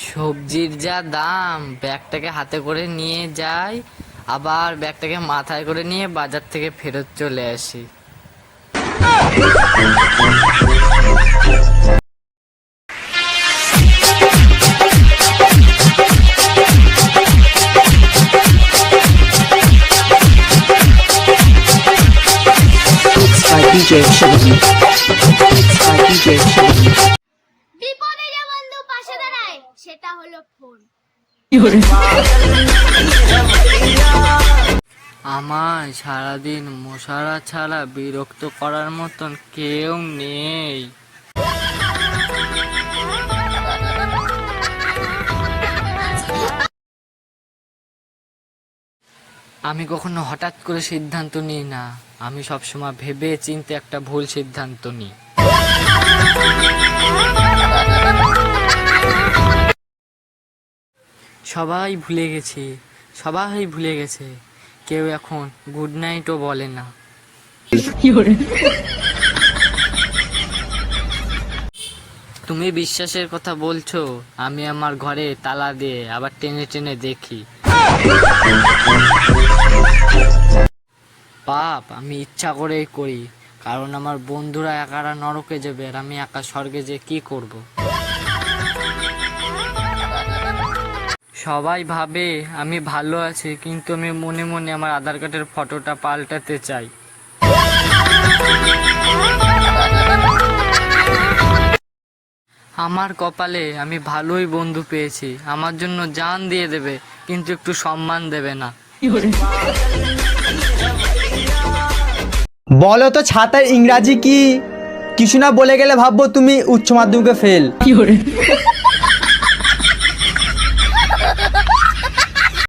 সবজির যা দাম, ব্যাগটাকে হাতে করে নিয়ে যাই, আবার ব্যাগটাকে মাথায় করে নিয়ে বাজার থেকে ফেরত চলে আসি। by DJ Shivani. Mixed by DJ Shivani. বিপদে যে বন্ধু পাশে দাঁড়ায় সেটা হলো ফোন। আমার সারাদিন মশারা ছাড়া বিরক্ত করার মতন কেউ নেই। আমি কখনো হঠাৎ করে সিদ্ধান্ত নিই না, আমি সবসময় ভেবে চিন্তে একটা ভুল সিদ্ধান্ত নিই। সবাই ভুলে গেছে, সবাই ভুলে গেছে, কেউ এখন গুড নাইটও বলে না। তুমি বিশ্বাসের কথা বলছো, আমি আমার ঘরে তালা দিয়ে আবার টেনে টেনে দেখি। পাপ আমি ইচ্ছা করেই করি, কারণ আমার বন্ধুরা একারা নরকে যাবে আর আমি একা স্বর্গে যে কি করব। সবাই ভাবে আমি ভালো আছি, কিন্তু আমি মনে মনে আমার আধার কার্ডের ফটোটা পাল্টাতে চাই। আমার কপালে আমি ভালোই বন্ধু পেয়েছি, আমার জন্য জান দিয়ে দেবে, কিন্তু একটু সম্মান দেবে না। বলো তো ছাতার ইংরাজি কি? কিছু না বলে গেলে ভাববো তুমি উচ্চ মাধ্যমিকে ফেল।